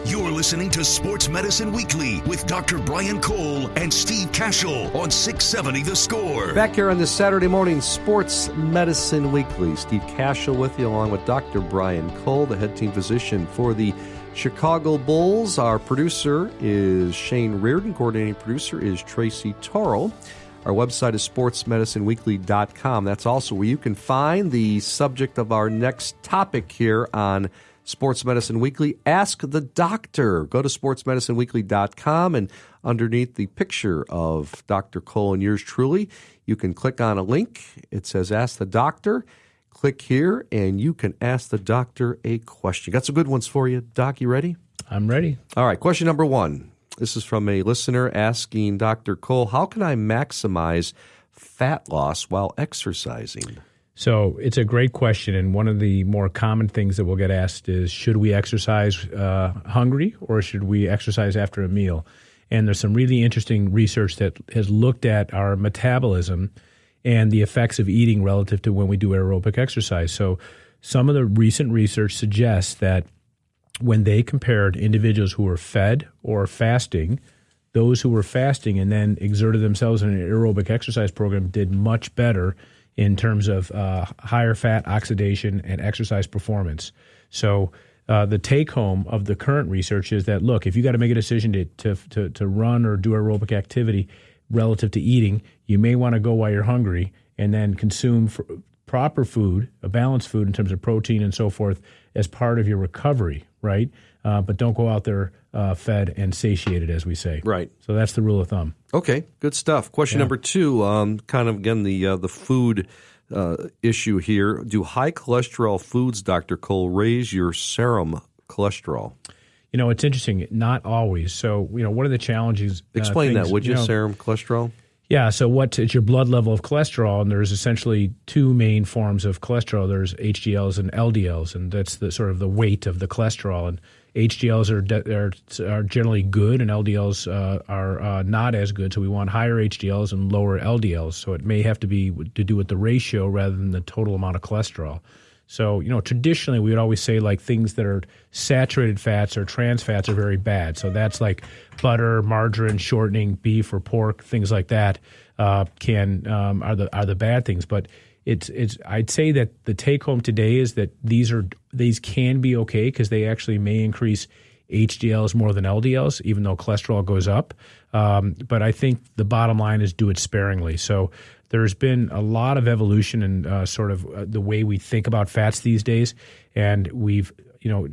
You're listening to Sports Medicine Weekly with Dr. Brian Cole and Steve Cashel on 670 The Score. Back here on this Saturday morning, Sports Medicine Weekly. Steve Cashel with you, along with Dr. Brian Cole, the head team physician for the Chicago Bulls. Our producer is Shane Reardon. Coordinating producer is Tracy Toro. Our website is sportsmedicineweekly.com. That's also where you can find the subject of our next topic here on Sports Medicine Weekly, Ask the Doctor. Go to sportsmedicineweekly.com, and underneath the picture of Dr. Cole and yours truly, you can click on a link. It says Ask the Doctor. Click here, and you can ask the doctor a question. Got some good ones for you. Doc, you ready? I'm ready. All right, question number one. This is from a listener asking Dr. Cole, how can I maximize fat loss while exercising? So it's a great question, and one of the more common things that we'll get asked is, should we exercise hungry or should we exercise after a meal? And there's some really interesting research that has looked at our metabolism and the effects of eating relative to when we do aerobic exercise. So some of the recent research suggests that when they compared individuals who were fed or fasting, those who were fasting and then exerted themselves in an aerobic exercise program did much better in terms of higher fat oxidation and exercise performance. So the take-home of the current research is that, look, if you got to make a decision to run or do aerobic activity relative to eating, you may want to go while you're hungry and then consume proper food, a balanced food in terms of protein and so forth, as part of your recovery, right? But don't go out there fed and satiated, as we say. Right. So that's the rule of thumb. Okay, good stuff. Question number two, kind of, again, the food issue here. Do high cholesterol foods, Dr. Cole, raise your serum cholesterol? You know, it's interesting. Not always. So, one of the challenges... Explain that, would you, serum cholesterol? Yeah, so it's your blood level of cholesterol, and there's essentially two main forms of cholesterol. There's HDLs and LDLs, and that's the sort of the weight of the cholesterol. And HDLs are generally good, and LDLs are not as good. So we want higher HDLs and lower LDLs. So it may have to be to do with the ratio rather than the total amount of cholesterol. So, traditionally we would always say like things that are saturated fats or trans fats are very bad. So that's like butter, margarine, shortening, beef or pork, things like that are the bad things. But I'd say that the take home today is that these can be okay because they actually may increase HDLs more than LDLs, even though cholesterol goes up. But I think the bottom line is do it sparingly. So there's been a lot of evolution in sort of the way we think about fats these days. And we've,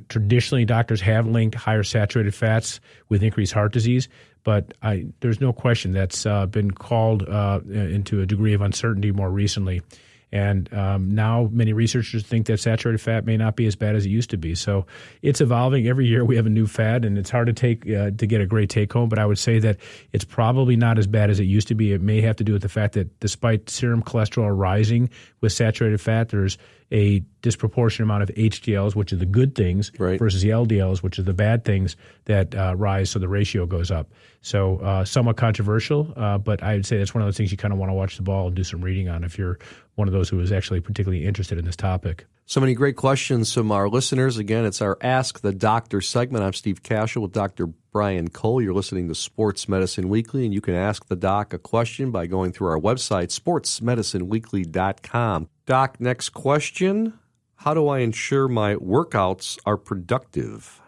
traditionally doctors have linked higher saturated fats with increased heart disease. But there's no question that's been called into a degree of uncertainty more recently. And now many researchers think that saturated fat may not be as bad as it used to be. So it's evolving. Every year we have a new fad, and it's hard to get a great take-home. But I would say that it's probably not as bad as it used to be. It may have to do with the fact that despite serum cholesterol rising with saturated fat, there's a disproportionate amount of HDLs, which are the good things, right, versus the LDLs, which are the bad things that rise, so the ratio goes up. So somewhat controversial, but I would say that's one of those things you kind of want to watch the ball and do some reading on if you're one of those who is actually particularly interested in this topic. So many great questions from our listeners. Again, it's our Ask the Doctor segment. I'm Steve Cashel with Dr. Brian Cole. You're listening to Sports Medicine Weekly, and you can ask the doc a question by going through our website, sportsmedicineweekly.com. Doc, next question. How do I ensure my workouts are productive?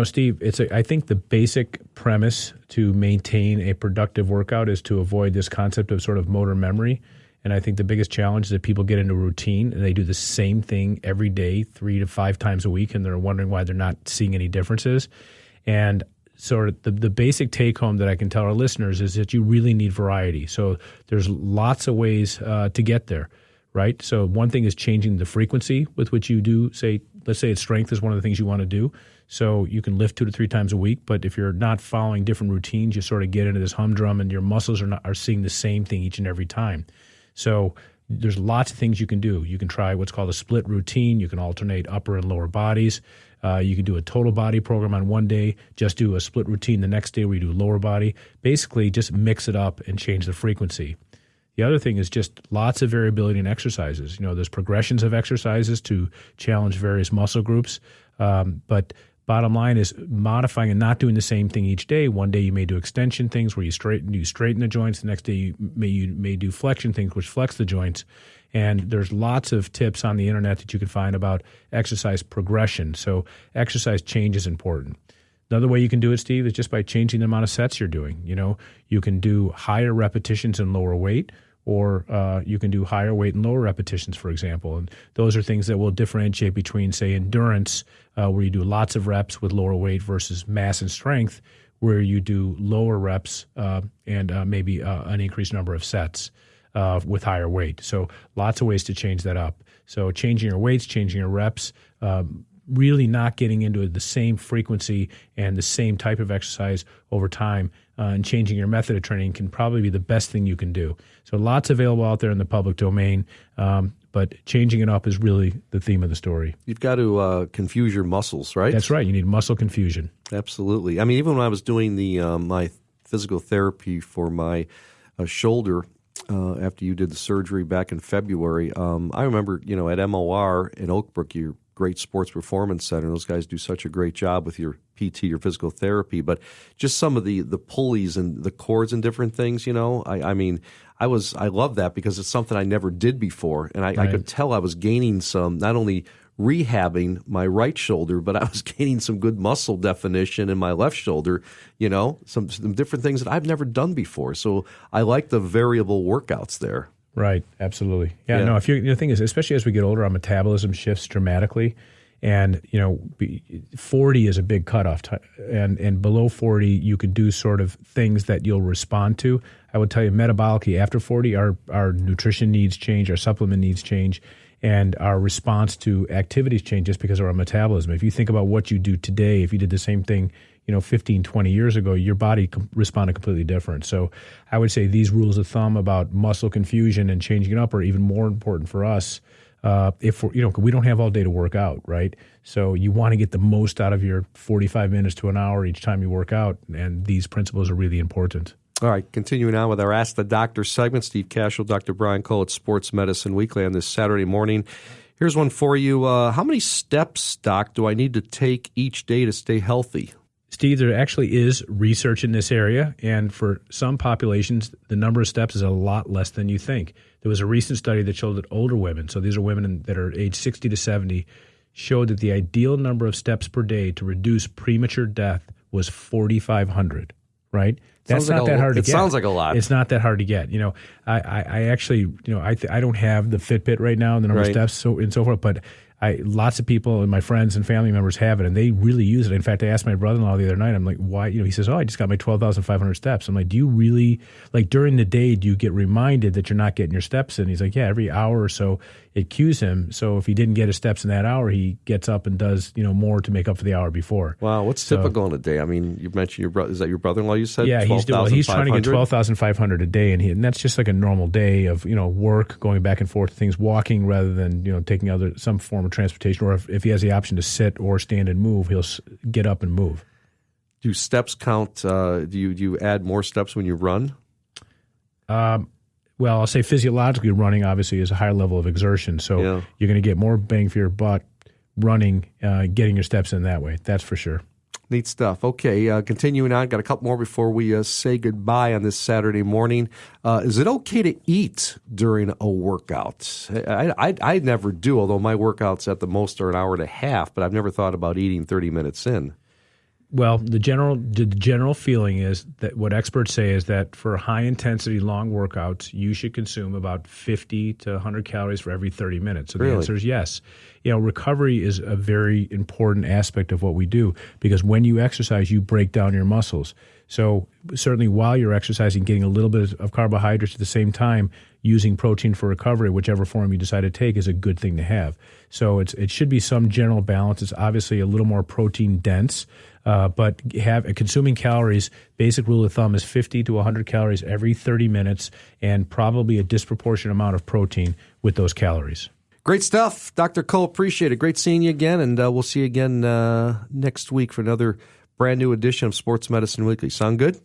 Steve, I think the basic premise to maintain a productive workout is to avoid this concept of sort of motor memory. And I think the biggest challenge is that people get into a routine and they do the same thing every day, 3 to 5 times a week, and they're wondering why they're not seeing any differences. And sort of the basic take home that I can tell our listeners is that you really need variety. So there's lots of ways to get there, right? So one thing is changing the frequency with which you do, let's say strength is one of the things you want to do. So you can lift 2 to 3 times a week, but if you're not following different routines, you sort of get into this humdrum and your muscles are seeing the same thing each and every time. So there's lots of things you can do. You can try what's called a split routine. You can alternate upper and lower bodies. You can do a total body program on one day, just do a split routine the next day where you do lower body. Basically, just mix it up and change the frequency. The other thing is just lots of variability in exercises. There's progressions of exercises to challenge various muscle groups, but bottom line is modifying and not doing the same thing each day. One day you may do extension things where you straighten the joints. The next day you may do flexion things which flex the joints. And there's lots of tips on the internet that you can find about exercise progression. So exercise change is important. Another way you can do it, Steve, is just by changing the amount of sets you're doing. You can do higher repetitions and lower weight, or you can do higher weight and lower repetitions, for example. And those are things that will differentiate between, say, endurance, where you do lots of reps with lower weight, versus mass and strength, where you do lower reps and maybe an increased number of sets with higher weight. So lots of ways to change that up. So changing your weights, changing your reps, really not getting into the same frequency and the same type of exercise over time, and changing your method of training can probably be the best thing you can do. So lots available out there in the public domain, but changing it up is really the theme of the story. You've got to confuse your muscles, right? That's right. You need muscle confusion. Absolutely. I mean, even when I was doing the my physical therapy for my shoulder after you did the surgery back in February, I remember, at MOR in Oak Brook, your great sports performance center. Those guys do such a great job with your PT, your physical therapy, but just some of the pulleys and the cords and different things, I love that because it's something I never did before. And I could tell I was gaining some, not only rehabbing my right shoulder, but I was gaining some good muscle definition in my left shoulder, some different things that I've never done before. So I like the variable workouts there. Right, absolutely. Yeah. No, the thing is, especially as we get older, our metabolism shifts dramatically. And, 40 is a big cutoff. And below 40, you can do sort of things that you'll respond to. I would tell you, metabolically, after 40, our nutrition needs change, our supplement needs change, and our response to activities change just because of our metabolism. If you think about what you do today, if you did the same thing 15, 20 years ago, your body responded completely different. So I would say these rules of thumb about muscle confusion and changing it up are even more important for us if we don't have all day to work out, right? So you want to get the most out of your 45 minutes to an hour each time you work out, and these principles are really important. All right, continuing on with our Ask the Doctor segment, Steve Cashel, Dr. Brian Cole at Sports Medicine Weekly on this Saturday morning. Here's one for you. How many steps, Doc, do I need to take each day to stay healthy? Steve, there actually is research in this area, and for some populations, the number of steps is a lot less than you think. There was a recent study that showed that older women, so these are women that are age 60 to 70, showed that the ideal number of steps per day to reduce premature death was 4,500, right? That's not that hard to get. It sounds like a lot. It's not that hard to get. I actually, I don't have the Fitbit right now, the number of steps and so forth, but lots of people and my friends and family members have it, and they really use it. In fact, I asked my brother-in-law the other night, I'm like, why? He says, I just got my 12,500 steps. I'm like, do you really, during the day, do you get reminded that you're not getting your steps in? He's like, yeah, every hour or so it cues him. So if he didn't get his steps in that hour, he gets up and does, more to make up for the hour before. Wow, what's typical in a day? I mean, you mentioned your brother. Is that your brother-in-law you said? Yeah, he's trying to get 12,500 a day, and that's just like a normal day of, work, going back and forth, things, walking rather than, taking some form of transportation, or if he has the option to sit or stand and move, he'll get up and move. Do steps count? Do you add more steps when you run? Well, I'll say physiologically running obviously is a higher level of exertion, so you're going to get more bang for your buck running, getting your steps in that way. That's for sure. Neat stuff. Okay, continuing on, got a couple more before we say goodbye on this Saturday morning. Is it okay to eat during a workout? I never do, although my workouts at the most are an hour and a half, but I've never thought about eating 30 minutes in. Well, the general feeling is that what experts say is that for high-intensity, long workouts, you should consume about 50 to 100 calories for every 30 minutes. So the answer is yes. Recovery is a very important aspect of what we do because when you exercise, you break down your muscles. So certainly while you're exercising, getting a little bit of carbohydrates at the same time, using protein for recovery, whichever form you decide to take, is a good thing to have. So it should be some general balance. It's obviously a little more protein dense, but consuming calories, basic rule of thumb is 50 to 100 calories every 30 minutes and probably a disproportionate amount of protein with those calories. Great stuff. Dr. Cole, appreciate it. Great seeing you again, and we'll see you again next week for another brand new edition of Sports Medicine Weekly. Sound good?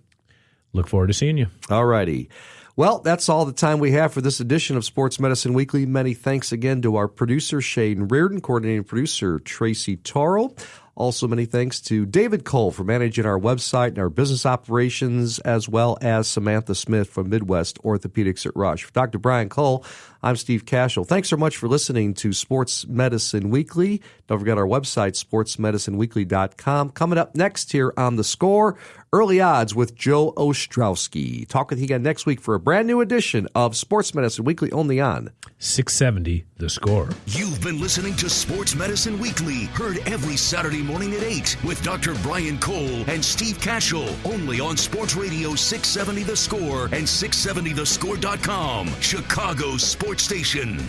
Look forward to seeing you. All righty. Well, that's all the time we have for this edition of Sports Medicine Weekly. Many thanks again to our producer, Shane Reardon, coordinating producer, Tracy Toro. Also, many thanks to David Cole for managing our website and our business operations, as well as Samantha Smith from Midwest Orthopedics at Rush. For Dr. Brian Cole, I'm Steve Cashel. Thanks so much for listening to Sports Medicine Weekly. Don't forget our website, sportsmedicineweekly.com. Coming up next here on The Score, Early Odds with Joe Ostrowski. Talk with you again next week for a brand new edition of Sports Medicine Weekly, only on 670 The Score. You've been listening to Sports Medicine Weekly, heard every Saturday morning at 8 with Dr. Brian Cole and Steve Cashel, only on Sports Radio 670 The Score and 670thescore.com, Chicago's sports station.